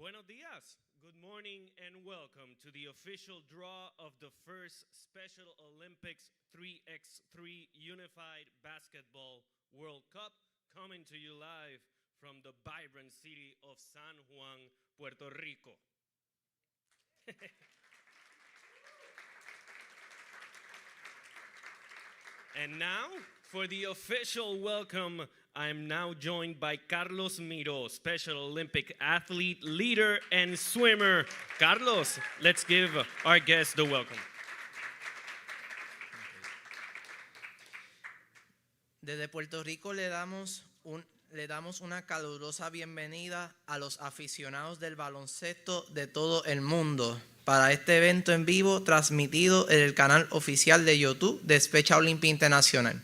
Buenos días, good morning, and welcome to the official draw of the first Special Olympics 3x3 Unified Basketball World Cup, coming to you live from the vibrant city of San Juan, Puerto Rico. And now, for the official welcome, I'm now joined by Carlos Miro, Special Olympic athlete, leader, and swimmer. Carlos, let's give our guest the welcome. Desde Puerto Rico le damos una calurosa bienvenida a los aficionados del baloncesto de todo el mundo para este evento en vivo transmitido en el canal oficial de YouTube de Special Olympics International.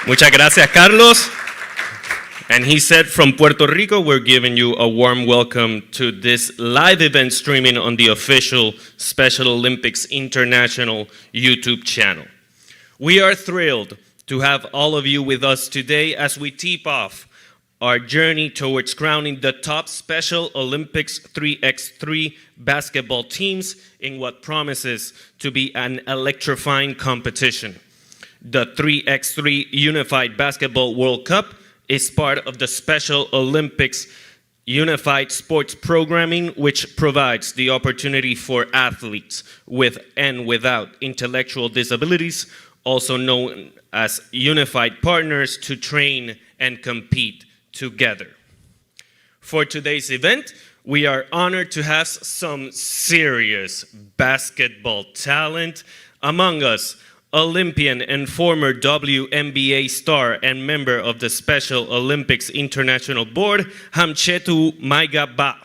Muchas gracias, Carlos. And he said from Puerto Rico, we're giving you a warm welcome to this live event streaming on the official Special Olympics International YouTube channel. We are thrilled to have all of you with us today as we tip off our journey towards crowning the top Special Olympics 3x3 basketball teams in what promises to be an electrifying competition. The 3x3 Unified Basketball World Cup is part of the Special Olympics Unified Sports Programming, which provides the opportunity for athletes with and without intellectual disabilities, also known as unified partners, to train and compete together. For today's event, we are honored to have some serious basketball talent among us. Olympian and former WNBA star and member of the Special Olympics International Board, Hamchetu Maigaba.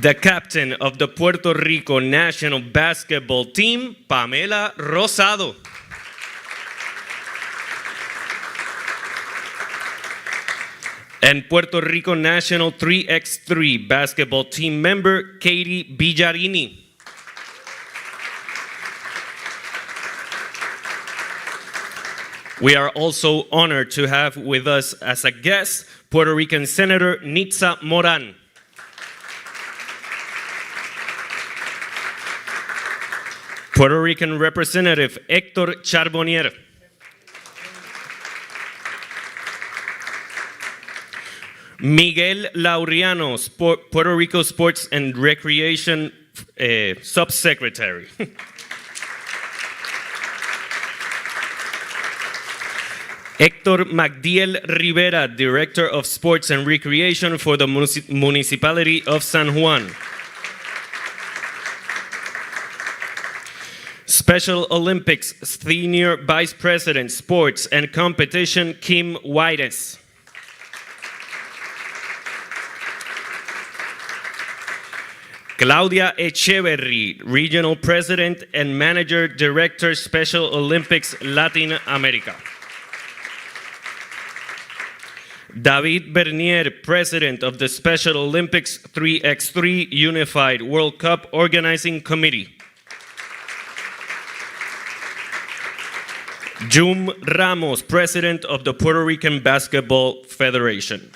The captain of the Puerto Rico national basketball team, Pamela Rosado. And Puerto Rico national 3x3 basketball team member, Katie Villarini. We are also honored to have with us as a guest, Puerto Rican Senator Nitza Moran. Puerto Rican Representative Héctor Charbonnier. Miguel Laureano, Puerto Rico Sports and Recreation Subsecretary. Héctor Magdiel Rivera, Director of Sports and Recreation for the Municipality of San Juan. Special Olympics Senior Vice President, Sports and Competition, Kim Whites. Claudia Echeverry, Regional President and Manager Director, Special Olympics Latin America. David Bernier, President of the Special Olympics 3x3 Unified World Cup Organizing Committee. Jum Ramos, President of the Puerto Rican Basketball Federation.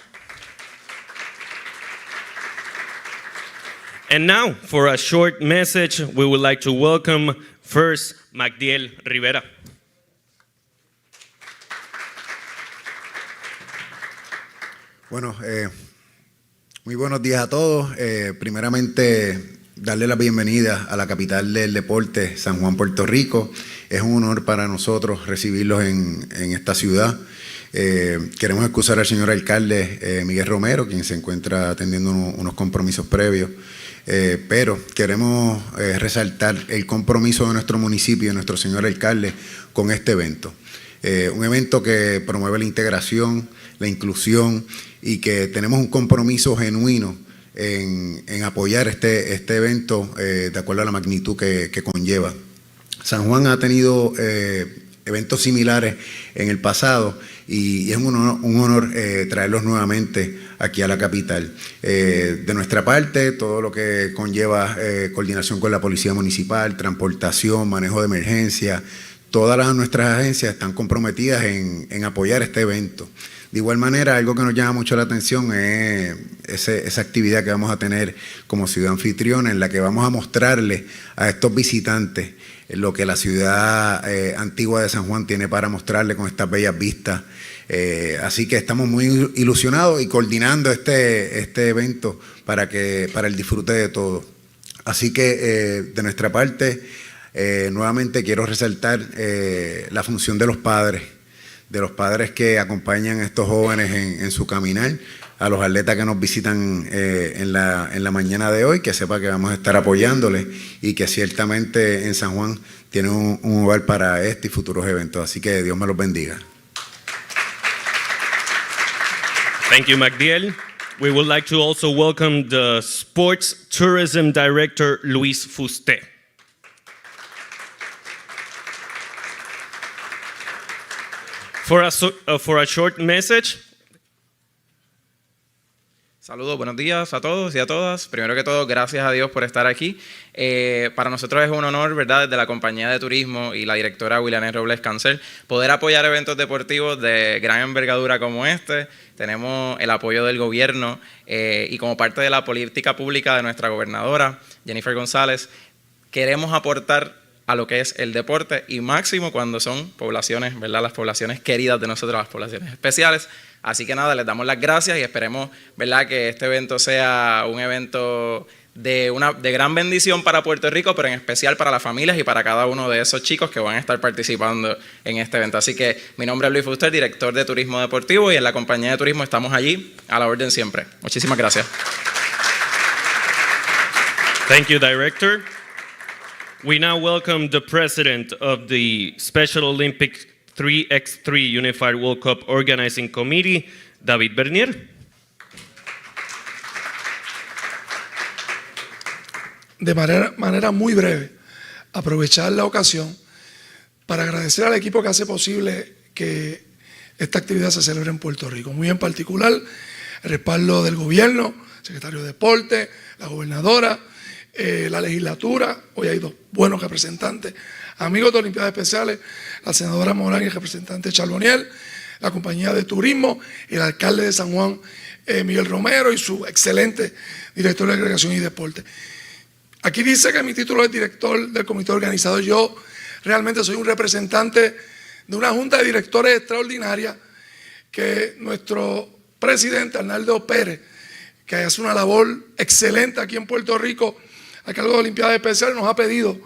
And now, for a short message, we would like to welcome first Magdiel Rivera. Bueno, muy buenos días a todos. Primeramente, darle la bienvenida a la capital del deporte, San Juan, Puerto Rico. Es un honor para nosotros recibirlos en esta ciudad. Queremos excusar al señor alcalde Miguel Romero, quien se encuentra atendiendo unos compromisos previos. Pero queremos resaltar el compromiso de nuestro municipio y de nuestro señor alcalde con este evento. Un evento que promueve la integración, la inclusión y que tenemos un compromiso genuino en apoyar este evento de acuerdo a la magnitud que conlleva. San Juan ha tenido eventos similares en el pasado y es un honor traerlos nuevamente aquí a la capital. De nuestra parte, todo lo que conlleva coordinación con la Policía Municipal, transportación, manejo de emergencia, todas nuestras agencias están comprometidas en apoyar este evento. De igual manera, algo que nos llama mucho la atención es esa actividad que vamos a tener como ciudad anfitriona, en la que vamos a mostrarle a estos visitantes lo que la ciudad antigua de San Juan tiene para mostrarle con estas bellas vistas. Así que estamos muy ilusionados y coordinando este evento para el disfrute de todos. Así que de nuestra parte, nuevamente quiero resaltar la función de los padres que acompañan a estos jóvenes en su caminar, a los atletas que nos visitan en la mañana de hoy, que sepa que vamos a estar apoyándoles y que ciertamente en San Juan tienen un hogar para este y futuros eventos. Así que Dios me los bendiga. Thank you, Magdiel. We would like to also welcome the Sports Tourism Director, Luis Fusté. For a short message. Saludos, buenos días a todos y a todas. Primero que todo, gracias a Dios por estar aquí. Para nosotros es un honor, ¿verdad?, desde la compañía de turismo y la directora William Robles Cancel, poder apoyar eventos deportivos de gran envergadura como este. Tenemos el apoyo del gobierno y como parte de la política pública de nuestra gobernadora, Jennifer González, queremos aportar a lo que es el deporte y máximo cuando son poblaciones, ¿verdad?, las poblaciones queridas de nosotros, las poblaciones especiales. Así que nada, les damos las gracias y esperemos, ¿verdad?, que este evento sea un evento de gran bendición para Puerto Rico, pero en especial para las familias y para cada uno de esos chicos que van a estar participando en este evento. Así que mi nombre es Luis Fuster, director de Turismo Deportivo, y en la compañía de turismo estamos allí a la orden siempre. Muchísimas gracias. Thank you, Director. We now welcome the President of the Special Olympics 3x3 Unified World Cup Organizing Committee, David Bernier. De manera muy breve, aprovechar la ocasión para agradecer al equipo que hace posible que esta actividad se celebre en Puerto Rico. Muy en particular, el respaldo del gobierno, secretario de Deporte, la gobernadora, la legislatura. Hoy hay dos buenos representantes, amigos de Olimpiadas Especiales, la senadora Morán y el representante Charboniel, la compañía de turismo, el alcalde de San Juan, Miguel Romero, y su excelente director de Recreación y Deporte. Aquí dice que mi título es director del comité organizador. Yo realmente soy un representante de una junta de directores extraordinaria que nuestro presidente, Arnaldo Pérez, que hace una labor excelente aquí en Puerto Rico a cargo de Olimpiadas Especiales, nos ha pedido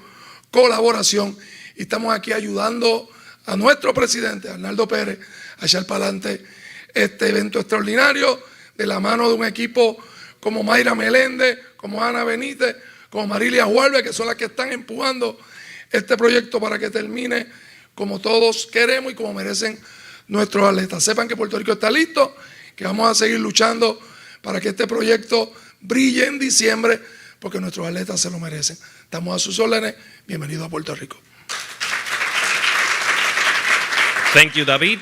colaboración y estamos aquí ayudando a nuestro presidente, Arnaldo Pérez, a echar para adelante este evento extraordinario de la mano de un equipo como Mayra Meléndez, como Ana Benítez, como Marilia Huelve, que son las que están empujando este proyecto para que termine como todos queremos y como merecen nuestros atletas. Sepan que Puerto Rico está listo, que vamos a seguir luchando para que este proyecto brille en diciembre, porque nuestros atletas se lo merecen. Estamos a sus órdenes. Bienvenido a Puerto Rico. Thank you, David.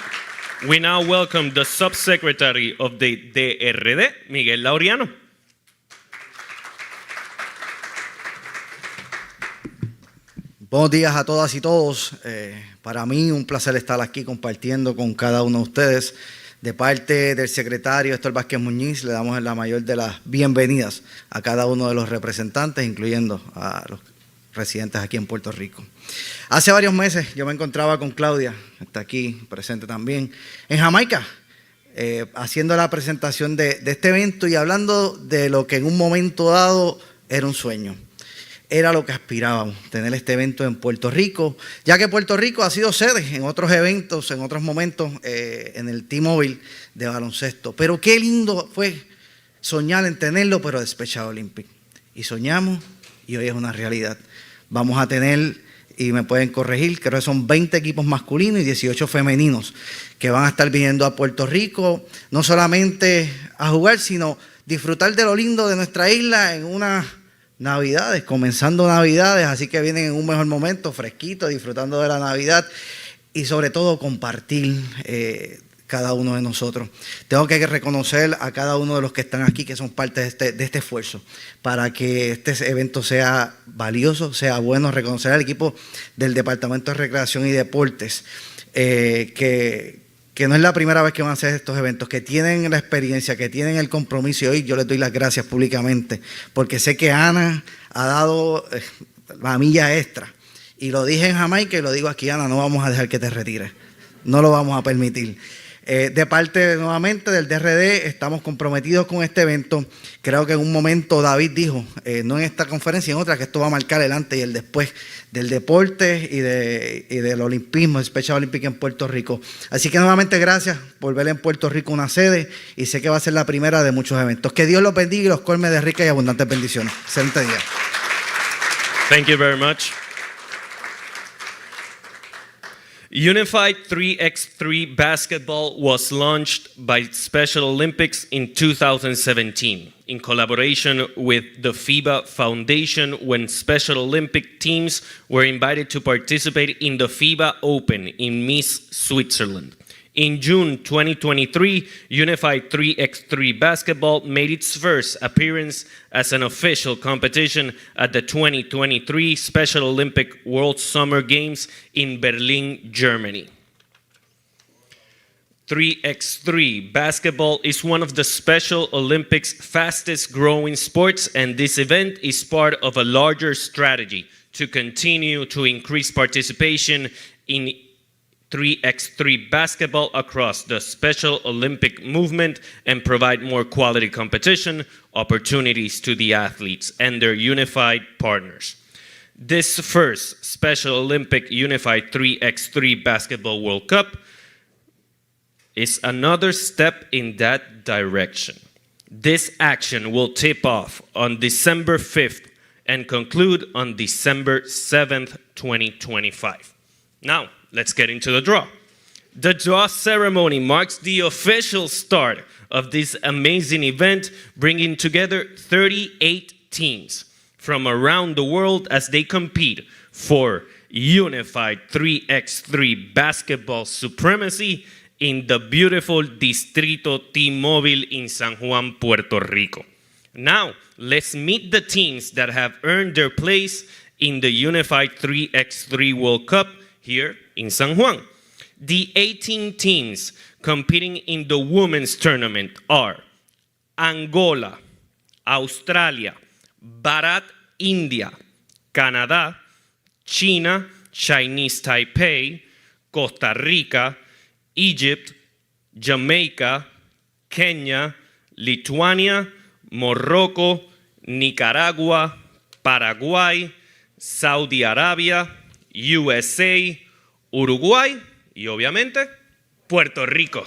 We now welcome the Subsecretary of the DRD, Miguel Laureano. Buenos días a todas y todos. Para mí un placer estar aquí compartiendo con cada uno de ustedes. De parte del secretario Héctor Vázquez Muñiz, le damos la mayor de las bienvenidas a cada uno de los representantes, incluyendo a los residentes aquí en Puerto Rico. Hace varios meses yo me encontraba con Claudia, que está aquí presente también, en Jamaica, haciendo la presentación de este evento y hablando de lo que en un momento dado era un sueño. Era lo que aspirábamos, tener este evento en Puerto Rico, ya que Puerto Rico ha sido sede en otros eventos, en otros momentos, en el T-Mobile de baloncesto. Pero qué lindo fue soñar en tenerlo, pero de Special Olympics. Y soñamos, y hoy es una realidad. Vamos a tener, y me pueden corregir, creo que son 20 equipos masculinos y 18 femeninos que van a estar viniendo a Puerto Rico, no solamente a jugar, sino disfrutar de lo lindo de nuestra isla en una Navidades, comenzando Navidades, así que vienen en un mejor momento, fresquito, disfrutando de la Navidad y sobre todo compartir cada uno de nosotros. Tengo que reconocer a cada uno de los que están aquí, que son parte de este esfuerzo, para que este evento sea valioso, sea bueno. Reconocer al equipo del Departamento de Recreación y Deportes, que no es la primera vez que van a hacer estos eventos, que tienen la experiencia, que tienen el compromiso, y hoy yo les doy las gracias públicamente, porque sé que Ana ha dado la milla extra, y lo dije en Jamaica y lo digo aquí: Ana, no vamos a dejar que te retires, no lo vamos a permitir. De parte nuevamente del DRD, estamos comprometidos con este evento. Creo que en un momento David dijo, no en esta conferencia, en otra, que esto va a marcar el antes y el después del deporte y del olimpismo, el Special Olympic en Puerto Rico. Así que nuevamente gracias por ver en Puerto Rico una sede, y sé que va a ser la primera de muchos eventos. Que Dios los bendiga y los colme de ricas y abundantes bendiciones. Excelente día. Thank you very much. Unified 3x3 basketball was launched by Special Olympics in 2017 in collaboration with the FIBA Foundation, when Special Olympic teams were invited to participate in the FIBA Open in Nice, Switzerland. In June 2023, Unified 3x3 basketball made its first appearance as an official competition at the 2023 Special Olympic World Summer Games in Berlin, Germany. 3x3 basketball is one of the Special Olympics' fastest growing sports, and this event is part of a larger strategy to continue to increase participation in 3x3 basketball across the Special Olympic movement and provide more quality competition opportunities to the athletes and their unified partners. This first Special Olympic Unified 3x3 Basketball World Cup is another step in that direction. This action will tip off on December 5th and conclude on December 7th, 2025. Now, let's get into the draw. The draw ceremony marks the official start of this amazing event, bringing together 38 teams from around the world as they compete for unified 3x3 basketball supremacy in the beautiful Distrito T-Mobile in San Juan, Puerto Rico. Now, let's meet the teams that have earned their place in the Unified 3x3 World Cup here in San Juan. The 18 teams competing in the women's tournament are Angola, Australia, Bharat, India, Canada, China, Chinese Taipei, Costa Rica, Egypt, Jamaica, Kenya, Lithuania, Morocco, Nicaragua, Paraguay, Saudi Arabia, USA, Uruguay y obviamente Puerto Rico.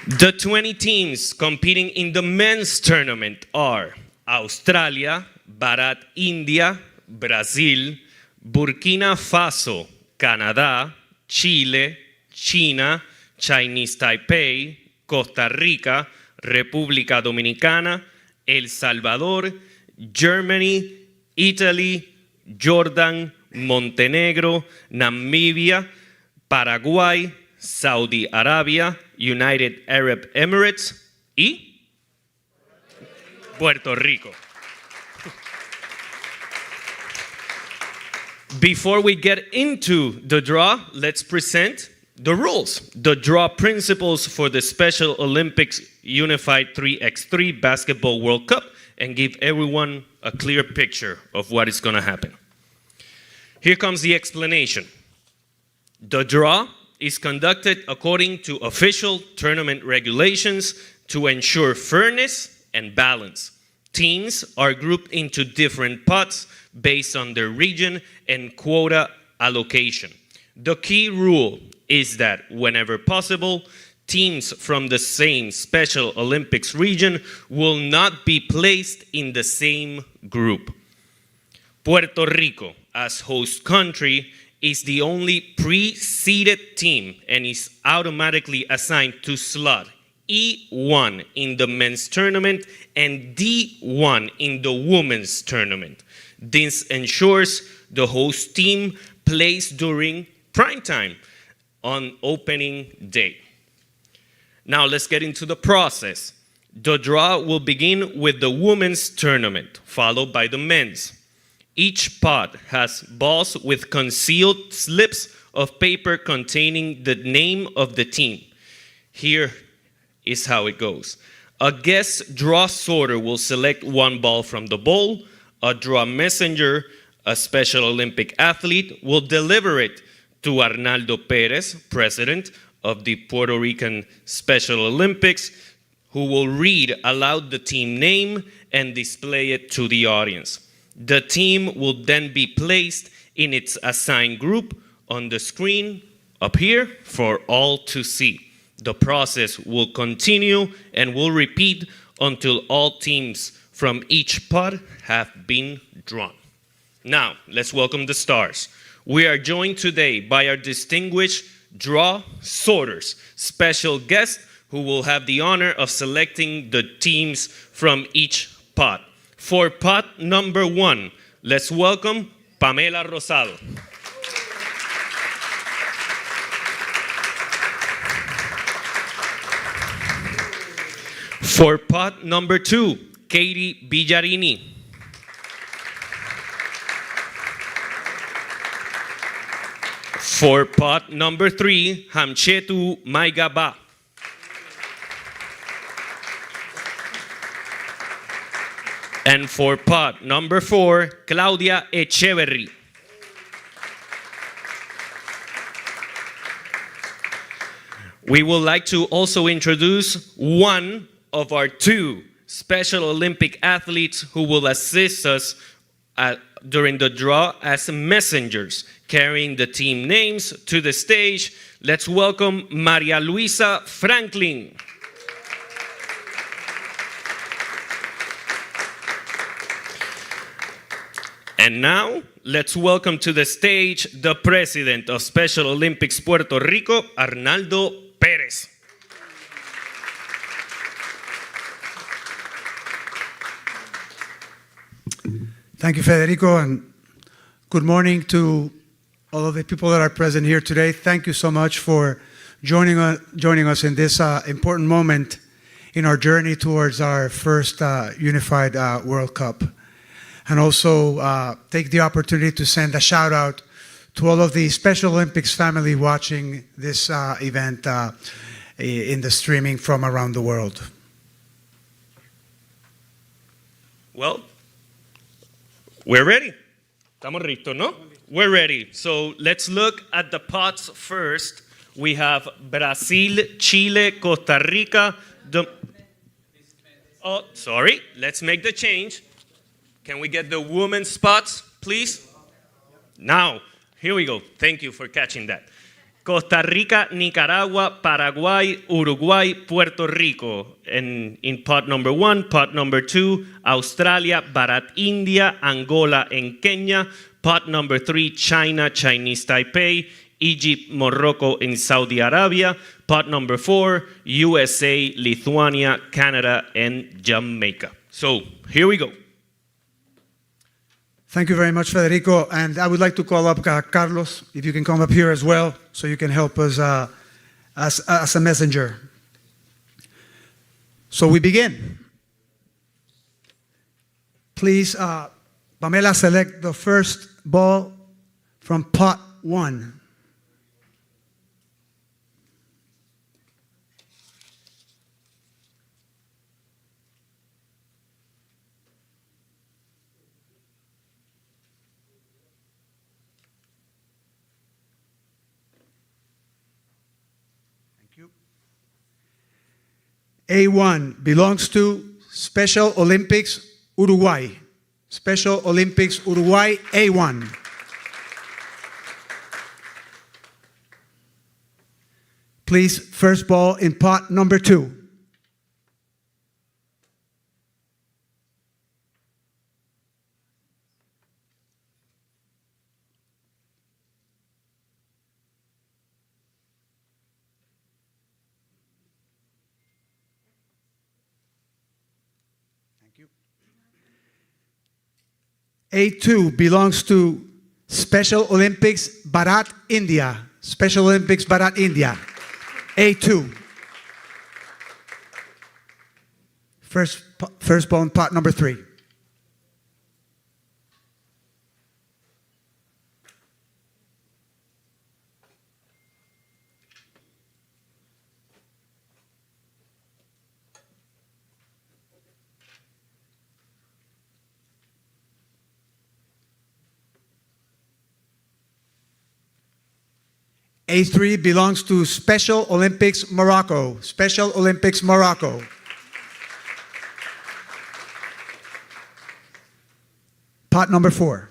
The 20 teams competing in the men's tournament are Australia, Bharat, India, Brazil, Burkina Faso, Canadá, Chile, China, Chinese Taipei, Costa Rica, República Dominicana, El Salvador, Germany, Italy, Jordan, Montenegro, Namibia, Paraguay, Saudi Arabia, United Arab Emirates y Puerto Rico. Before we get into the draw, let's present the rules, the draw principles for the Special Olympics Unified 3x3 Basketball World Cup, and give everyone a clear picture of what is going to happen. Here comes the explanation. The draw is conducted according to official tournament regulations to ensure fairness and balance. Teams are grouped into different pots based on their region and quota allocation. The key rule is that whenever possible, teams from the same Special Olympics region will not be placed in the same group. Puerto Rico, as host country, is the only pre-seeded team and is automatically assigned to slot E1 in the men's tournament and D1 in the women's tournament. This ensures the host team plays during prime time on opening day. Now let's get into the process. The draw will begin with the women's tournament, followed by the men's. Each pot has balls with concealed slips of paper containing the name of the team. Here is how it goes. A guest draw sorter will select one ball from the bowl. A draw messenger, a Special Olympic athlete, will deliver it to Arnaldo Perez, president of the Puerto Rican Special Olympics, who will read aloud the team name and display it to the audience. The team will then be placed in its assigned group on the screen up here for all to see. The process will continue and will repeat until all teams from each pot have been drawn. Now, let's welcome the stars. We are joined today by our distinguished draw sorters, special guests who will have the honor of selecting the teams from each pot. For pot number 1, let's welcome Pamela Rosado. For pot number 2, Katie Villarini. For pot number 3, Hamchetu Maigaba. And for pot number 4, Claudia Echeverry. We would like to also introduce one of our 2 Special Olympic athletes who will assist us during the draw as messengers, carrying the team names to the stage. Let's welcome Maria Luisa Franklin. And now, let's welcome to the stage the president of Special Olympics Puerto Rico, Arnaldo Perez. Thank you, Federico, and good morning to all of the people that are present here today. Thank you so much for joining us in this important moment in our journey towards our first unified World Cup. And also take the opportunity to send a shout out to all of the Special Olympics family watching this event in the streaming from around the world. Well, we're ready. Estamos listos, ¿no? We're ready. So let's look at the pots first. We have Brazil, Chile, Costa Rica. Oh, sorry. Let's make the change. Can we get the women's spots, please? Now, here we go. Thank you for catching that. Costa Rica, Nicaragua, Paraguay, Uruguay, Puerto Rico. And in pot number 1, pot number 2, Australia, Bharat, India, Angola, and Kenya. Pot number 3, China, Chinese Taipei, Egypt, Morocco, and Saudi Arabia. Pot number 4, USA, Lithuania, Canada, and Jamaica. So here we go. Thank you very much, Federico. And I would like to call up Carlos, if you can come up here as well, so you can help us as a messenger. So we begin. Please, Pamela, select the first ball from pot 1. A1 belongs to Special Olympics Uruguay. Special Olympics Uruguay A1. Please, first ball in pot number 2. A2 belongs to Special Olympics Bharat, India. Special Olympics Bharat, India. A2. Firstborn, pot number 3. A3 belongs to Special Olympics Morocco. Special Olympics Morocco. Pot number 4.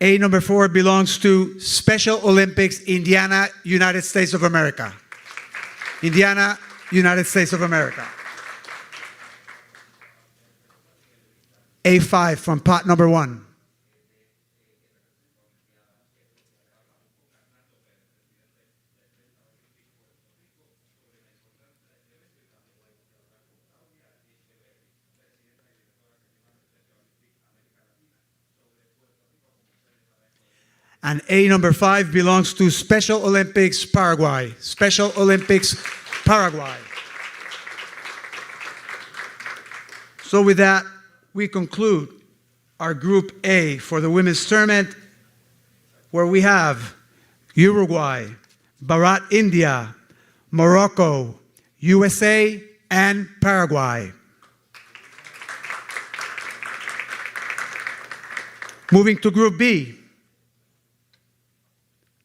A number 4 belongs to Special Olympics Indiana, United States of America. Indiana, United States of America. A5 from pot number 1. And A number 5 belongs to Special Olympics Paraguay. Special Olympics Paraguay. So with that, we conclude our Group A for the women's tournament, where we have Uruguay, Bharat, India, Morocco, USA, and Paraguay. Moving to Group B,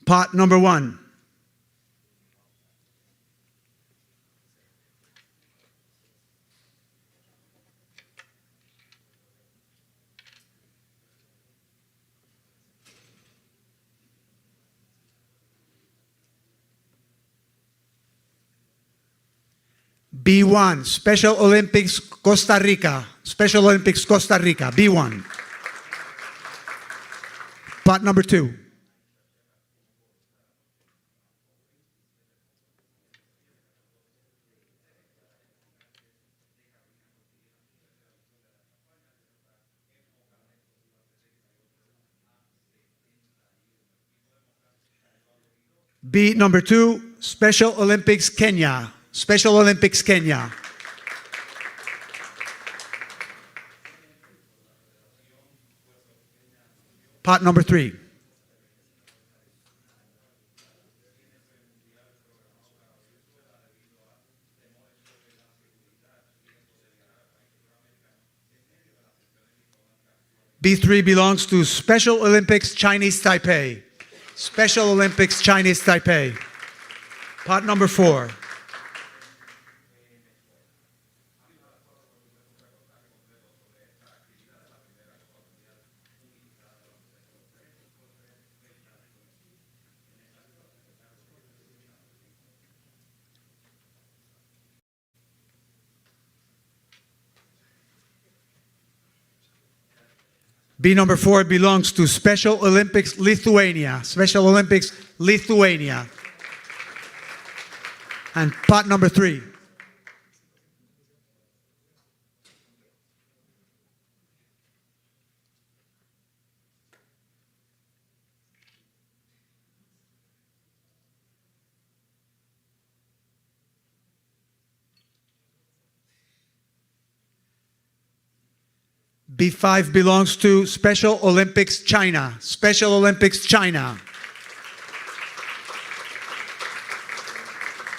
pot number 1. B1, Special Olympics Costa Rica. Special Olympics Costa Rica, B1. Pot number 2. B number 2, Special Olympics Kenya. Special Olympics Kenya. Pot number 3. B3 belongs to Special Olympics Chinese Taipei. Special Olympics Chinese Taipei. Pot number 4. B number 4 belongs to Special Olympics Lithuania. Special Olympics Lithuania. And pot number 3. B5 belongs to Special Olympics China. Special Olympics China.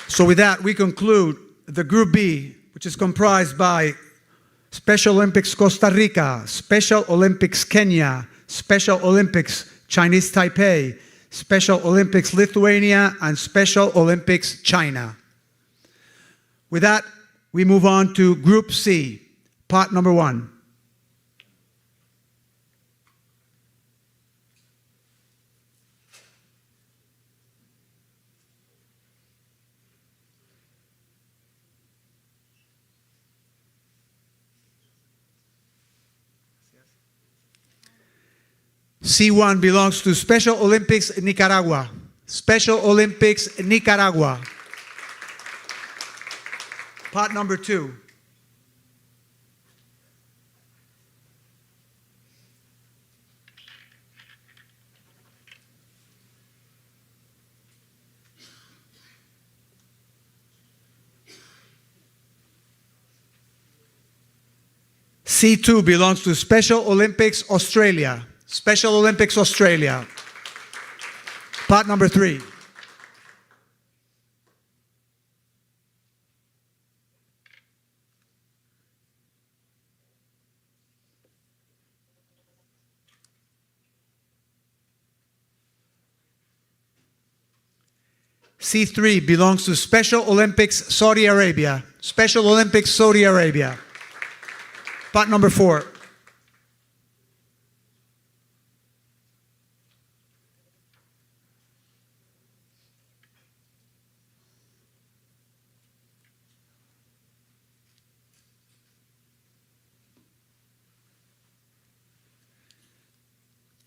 So with that, we conclude the Group B, which is comprised by Special Olympics Costa Rica, Special Olympics Kenya, Special Olympics Chinese Taipei, Special Olympics Lithuania, and Special Olympics China. With that, we move on to Group C, pot number 1. C1 belongs to Special Olympics Nicaragua. Special Olympics Nicaragua. Pot number 2. C2 belongs to Special Olympics Australia. Special Olympics Australia. Pot number 3. C3 belongs to Special Olympics Saudi Arabia. Special Olympics Saudi Arabia. Pot number 4.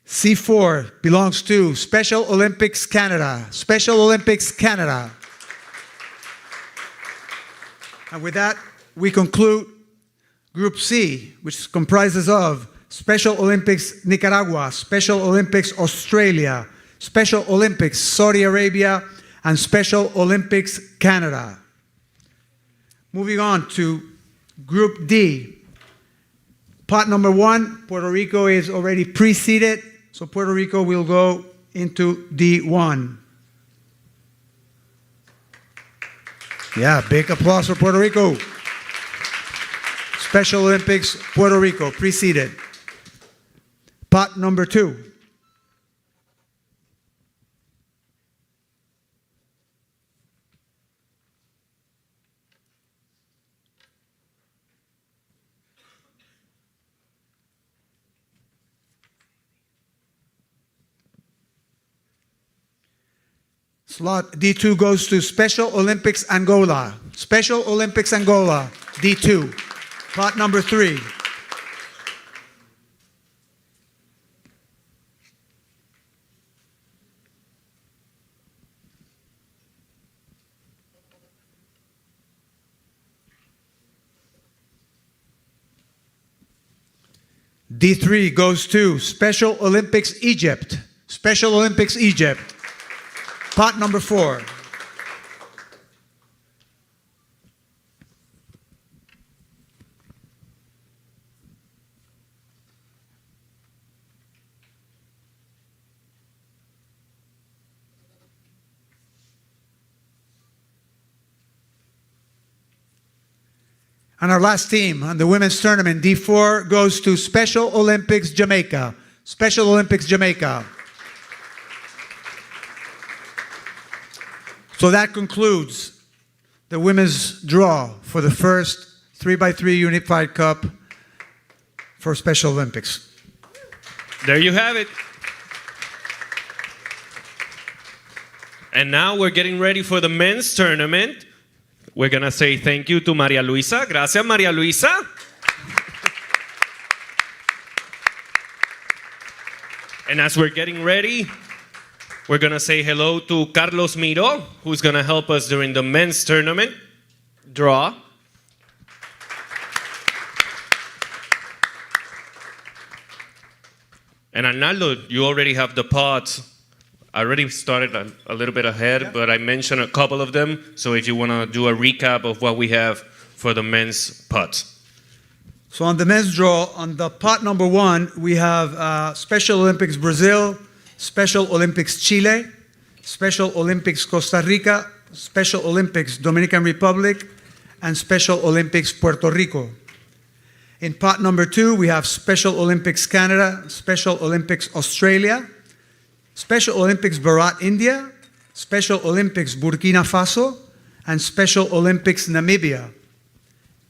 C4 belongs to Special Olympics Canada. Special Olympics Canada. And with that, we conclude Group C, which comprises of Special Olympics Nicaragua, Special Olympics Australia, Special Olympics Saudi Arabia, and Special Olympics Canada. Moving on to Group D. Pot number 1, Puerto Rico is already preceded, so Puerto Rico will go into D1. Yeah, big applause for Puerto Rico. Special Olympics, Puerto Rico, preceded. Pot number 2. Slot D2 goes to Special Olympics Angola. Special Olympics Angola, D2. Pot number 3. D3 goes to Special Olympics Egypt. Special Olympics Egypt. Pot number 4. And our last team on the women's tournament, D4, goes to Special Olympics Jamaica. Special Olympics Jamaica. So that concludes the women's draw for the first 3x3 Unified Cup for Special Olympics. There you have it. And now we're getting ready for the men's tournament. We're going to say thank you to Maria Luisa. Gracias, Maria Luisa. And as we're getting ready, we're going to say hello to Carlos Miro, who's going to help us during the men's tournament draw. And Arnaldo, you already have the pots. I already started a little bit ahead, but I mentioned a couple of them. So if you want to do a recap of what we have for the men's pots. So on the men's draw, on the pot number 1, we have Special Olympics Brazil, Special Olympics Chile, Special Olympics Costa Rica, Special Olympics Dominican Republic, and Special Olympics Puerto Rico. In pot number 2, we have Special Olympics Canada, Special Olympics Australia, Special Olympics Bharat, India, Special Olympics Burkina Faso, and Special Olympics Namibia.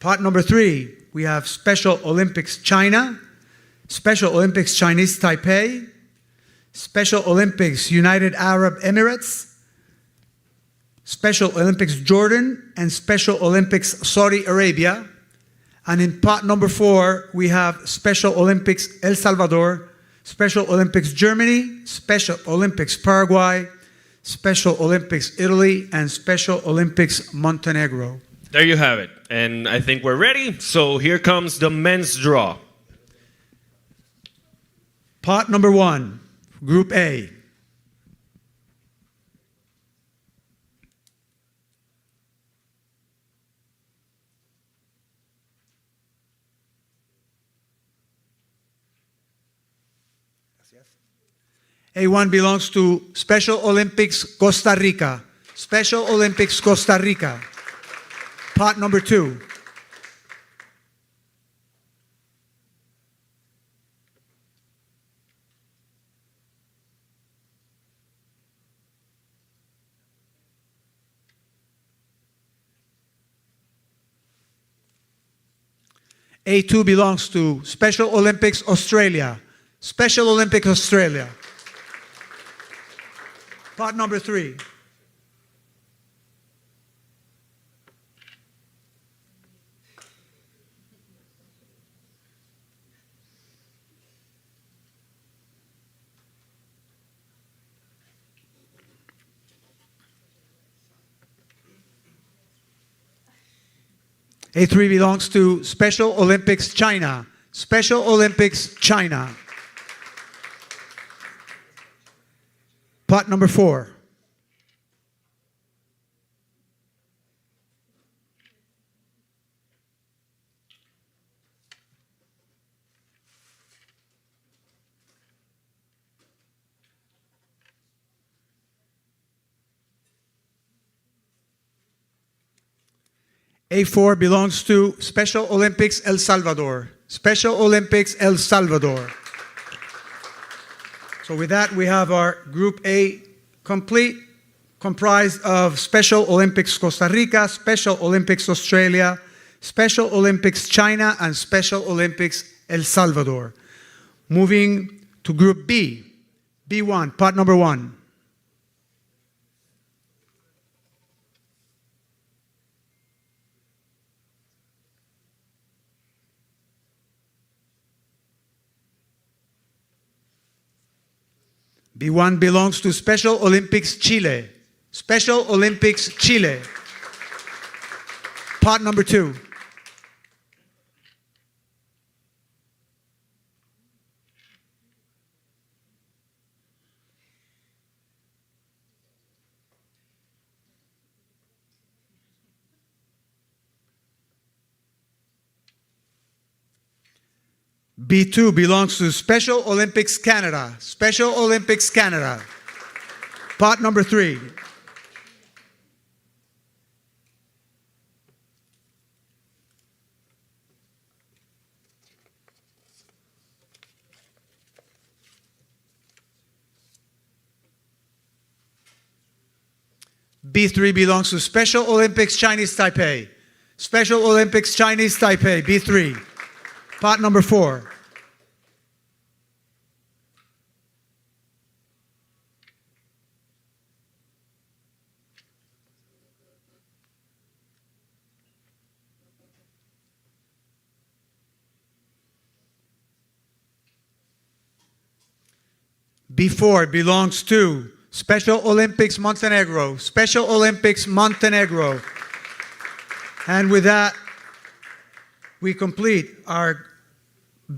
Pot number 3, we have Special Olympics China, Special Olympics Chinese Taipei, Special Olympics United Arab Emirates, Special Olympics Jordan, and Special Olympics Saudi Arabia. And in pot number 4, we have Special Olympics El Salvador, Special Olympics Germany, Special Olympics Paraguay, Special Olympics Italy, and Special Olympics Montenegro. There you have it. And I think we're ready. So here comes the men's draw. Pot number 1, Group A. A1 belongs to Special Olympics Costa Rica. Special Olympics Costa Rica. Pot number 2. A2 belongs to Special Olympics Australia. Special Olympics Australia. Pot number 3. A3 belongs to Special Olympics China. Special Olympics China. Pot number 4. A4 belongs to Special Olympics El Salvador. Special Olympics El Salvador. So with that, we have our Group A complete, comprised of Special Olympics Costa Rica, Special Olympics Australia, Special Olympics China, and Special Olympics El Salvador. Moving to Group B, B1, pot number 1. B1 belongs to Special Olympics Chile. Special Olympics Chile. Pot number 2. B2 belongs to Special Olympics Canada. Special Olympics Canada. Pot number 3. B3 belongs to Special Olympics Chinese Taipei. Special Olympics Chinese Taipei, B3. Pot number 4. B4 belongs to Special Olympics Montenegro. Special Olympics Montenegro. And with that, we complete our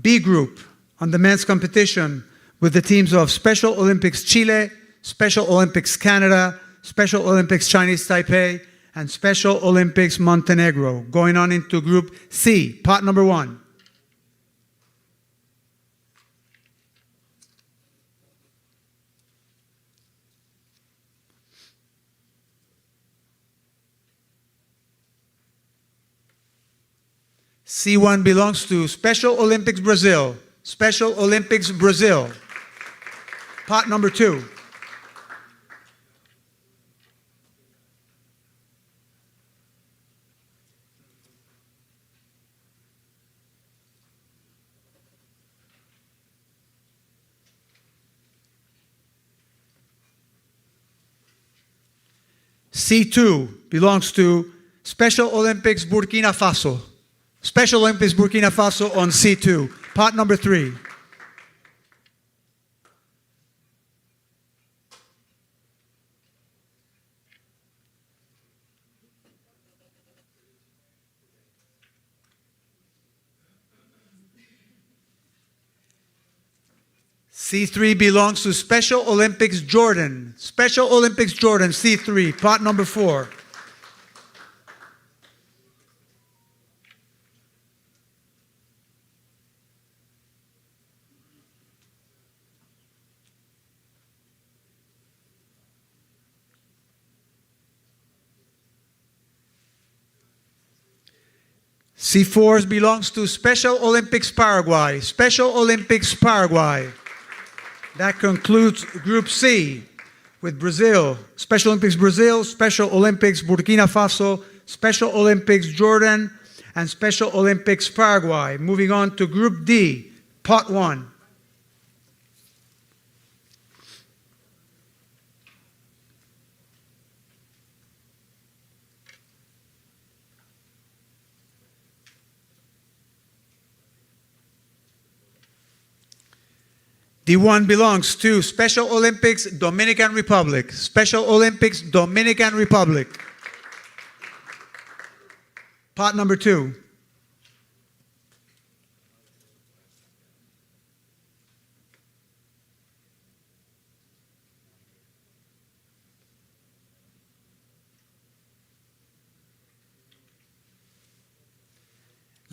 B group on the men's competition with the teams of Special Olympics Chile, Special Olympics Canada, Special Olympics Chinese Taipei, and Special Olympics Montenegro. Going on into Group C, pot number 1. C1 belongs to Special Olympics Brazil. Special Olympics Brazil. Pot number 2. C2 belongs to Special Olympics Burkina Faso. Special Olympics Burkina Faso on C2. Pot number 3. C3 belongs to Special Olympics Jordan. Special Olympics Jordan, C3, pot number 4. C4 belongs to Special Olympics Paraguay. Special Olympics Paraguay. That concludes Group C with Brazil, Special Olympics Brazil, Special Olympics Burkina Faso, Special Olympics Jordan, and Special Olympics Paraguay. Moving on to Group D, pot 1. D1 belongs to Special Olympics Dominican Republic. Special Olympics Dominican Republic. Pot number 2.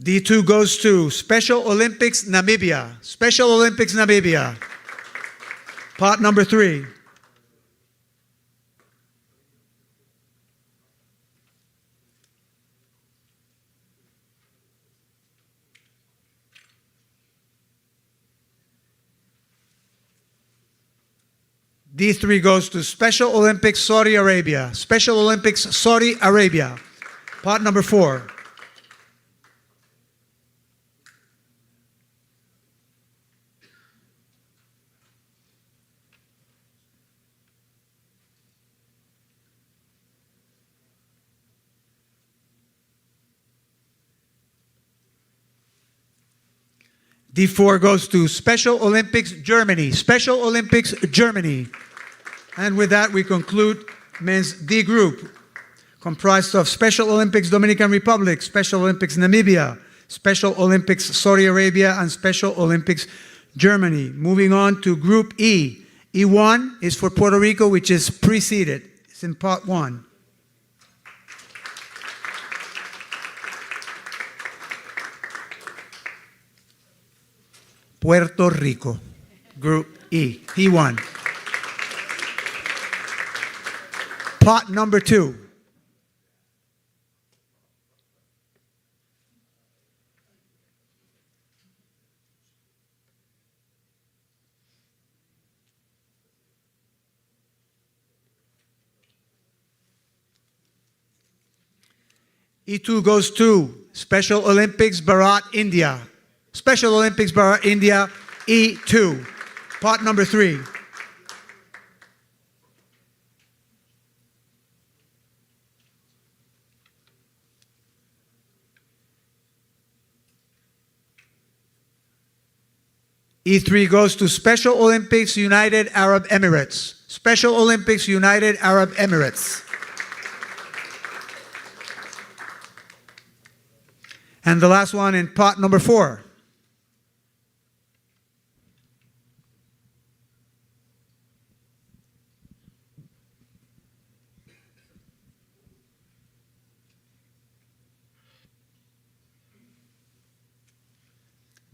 D2 goes to Special Olympics Namibia. Special Olympics Namibia. Pot number 3. D3 goes to Special Olympics Saudi Arabia. Special Olympics Saudi Arabia. Pot number 4. D4 goes to Special Olympics Germany. Special Olympics Germany. And with that, we conclude men's D group, comprised of Special Olympics Dominican Republic, Special Olympics Namibia, Special Olympics Saudi Arabia, and Special Olympics Germany. Moving on to Group E. E1 is for Puerto Rico, which is preceded. It's in pot 1. Puerto Rico, Group E, E1. Pot number 2. E2 goes to Special Olympics Bharat, India. Special Olympics Bharat, India, E2. Pot number 3. E3 goes to Special Olympics United Arab Emirates. Special Olympics United Arab Emirates. And the last one in pot number 4.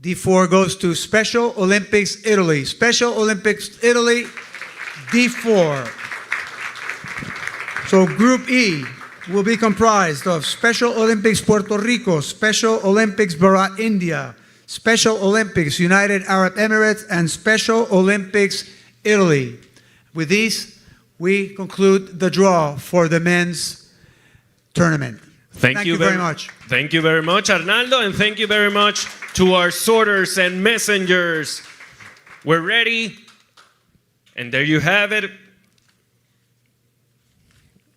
D4 goes to Special Olympics Italy. Special Olympics Italy, D4. So Group E will be comprised of Special Olympics Puerto Rico, Special Olympics Bharat, India, Special Olympics United Arab Emirates, and Special Olympics Italy. With these, we conclude the draw for the men's tournament. Thank you very much. Thank you very much, Arnaldo, and thank you very much to our sorters and messengers. We're ready, and there you have it.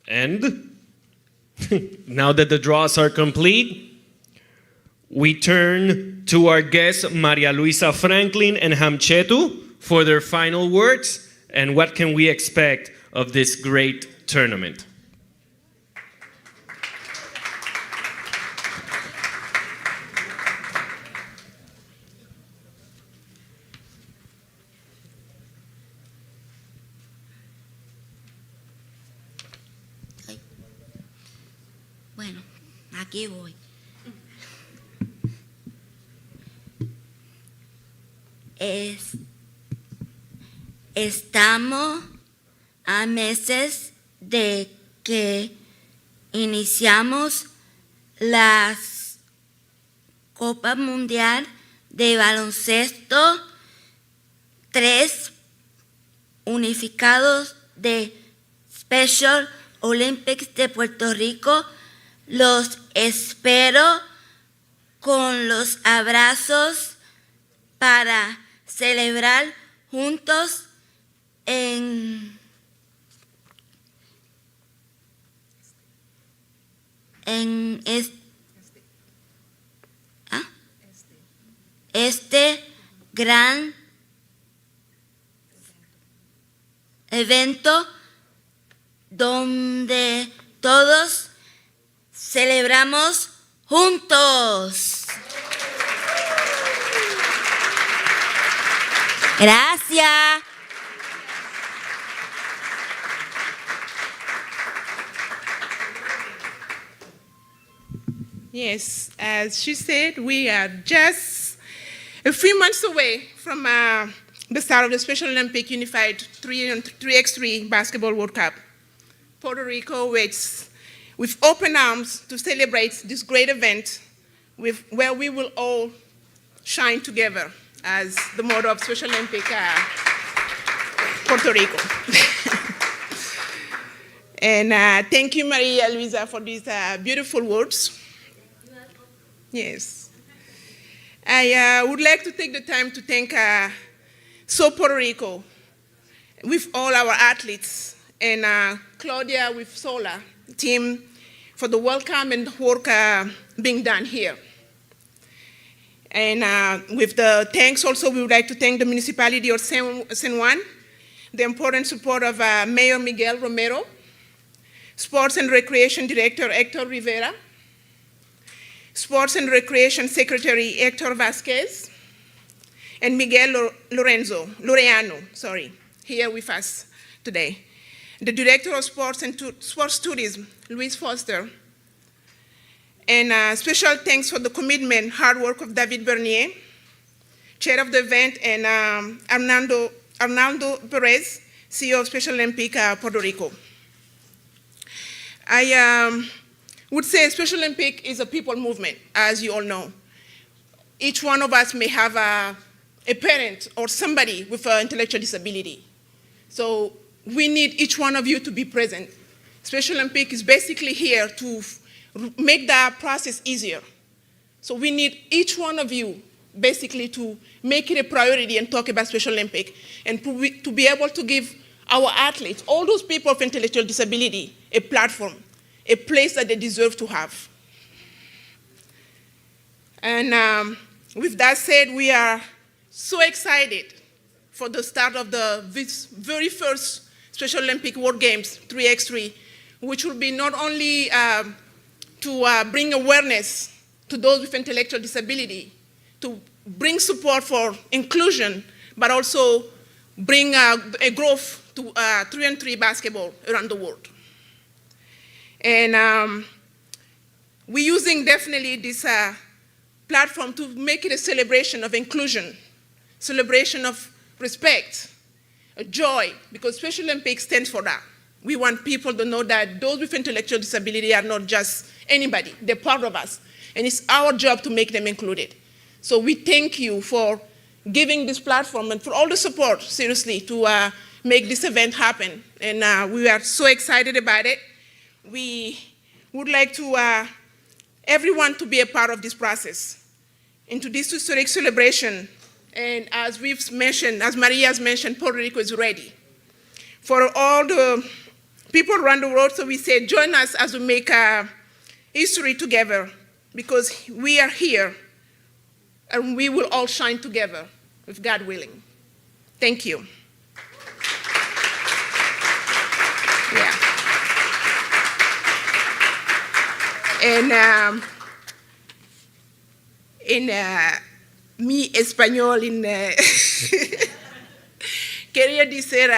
And now that the draws are complete, we turn to our guests, Maria Luisa Franklin and Hamchetu, for their final words and what can we expect of this great tournament. aquí voy. Estamos a meses de que iniciamos las Copa Mundial de Baloncesto 3 unificados de Special Olympics de Puerto Rico. Los espero con los abrazos para celebrar juntos en este gran evento donde todos celebramos juntos. Gracias. Yes, as she said, we are just a few months away from the start of the Special Olympic Unified 3x3 Basketball World Cup. Puerto Rico waits with open arms to celebrate this great event where we will all shine together, as the motto of Special Olympic Puerto Rico. And thank you, Maria Luisa, for these beautiful words. Yes. I would like to take the time to thank Puerto Rico with all our athletes and Claudia with Sola team for the welcome and work being done here. And with the thanks also, we would like to thank the municipality of San Juan, the important support of Mayor Miguel Romero, Sports and Recreation Director Hector Rivera, Sports and Recreation Secretary Hector Vasquez, and Miguel Loreano, here with us today. The Director of Sports and Sports Tourism, Luis Foster. And special thanks for the commitment, hard work of David Bernier, Chair of the event, and Arnaldo Perez, CEO of Special Olympic Puerto Rico. I would say Special Olympic is a people movement, as you all know. Each one of us may have a parent or somebody with an intellectual disability. So we need each one of you to be present. Special Olympic is basically here to make that process easier. So we need each one of you basically to make it a priority and talk about Special Olympic and to be able to give our athletes, all those people with intellectual disability, a platform, a place that they deserve to have. And with that said, we are so excited for the start of this very first Special Olympic World Games 3x3, which will be not only to bring awareness to those with intellectual disability, to bring support for inclusion, but also bring a growth to 3x3 basketball around the world. And we're using definitely this platform to make it a celebration of inclusion, celebration of respect, a joy, because Special Olympics stands for that. We want people to know that those with intellectual disability are not just anybody, they're part of us. And it's our job to make them included. So we thank you for giving this platform and for all the support, seriously, to make this event happen. And we are so excited about it. We would like to everyone to be a part of this process. Into this historic celebration, and as we've mentioned, as Maria has mentioned, Puerto Rico is ready. For all the people around the world, so we say, join us as we make history together, because we are here, and we will all shine together, with God willing. Thank you. Yeah. And mi español, quería decir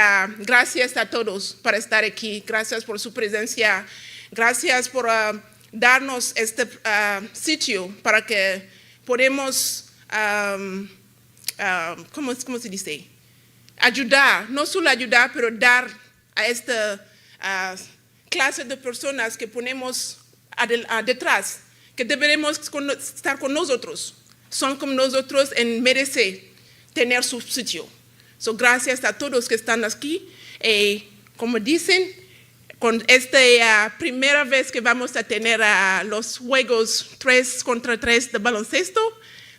gracias a todos por estar aquí, gracias por su presencia, gracias por darnos este sitio para que podamos, ¿cómo se dice? Ayudar, no solo ayudar, pero dar a esta clase de personas que ponemos detrás, que deberemos estar con nosotros. Son como nosotros en merecer tener su sitio. So, gracias a todos que están aquí. Como dicen, con esta primera vez que vamos a tener los juegos 3 contra 3 de baloncesto,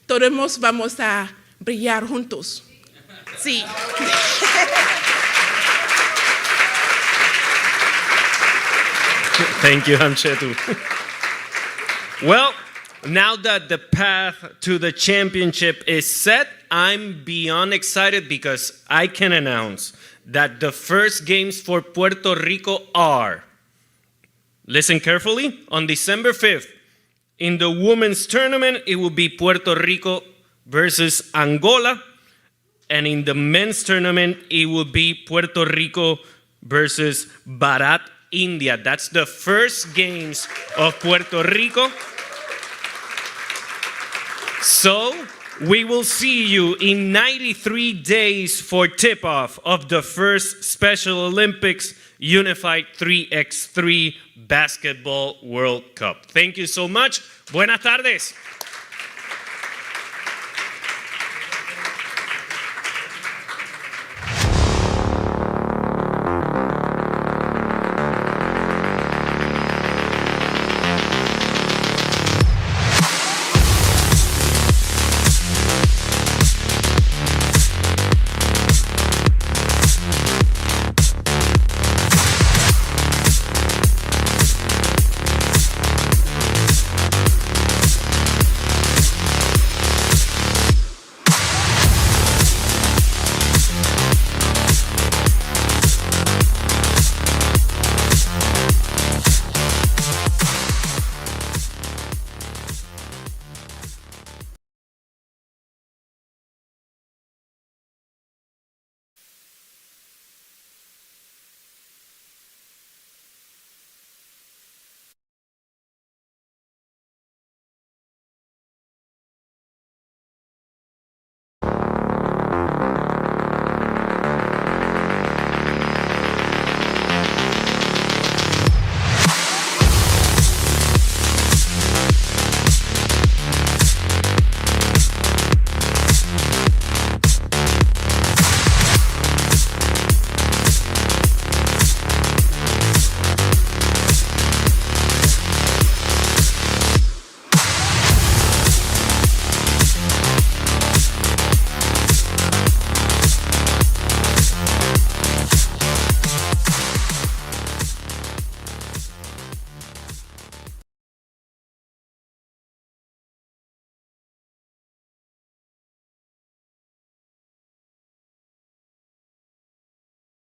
todos vamos a brillar juntos. Sí. Thank you, Hamchetu. Well, now that the path to the championship is set, I'm beyond excited because I can announce that the first games for Puerto Rico are, listen carefully, on December 5th, in the women's tournament, it will be Puerto Rico versus Angola, and in the men's tournament, it will be Puerto Rico versus Bharat, India. That's the first games of Puerto Rico. So, we will see you in 93 days for tip-off of the first Special Olympics Unified 3x3 Basketball World Cup. Thank you so much. Buenas tardes.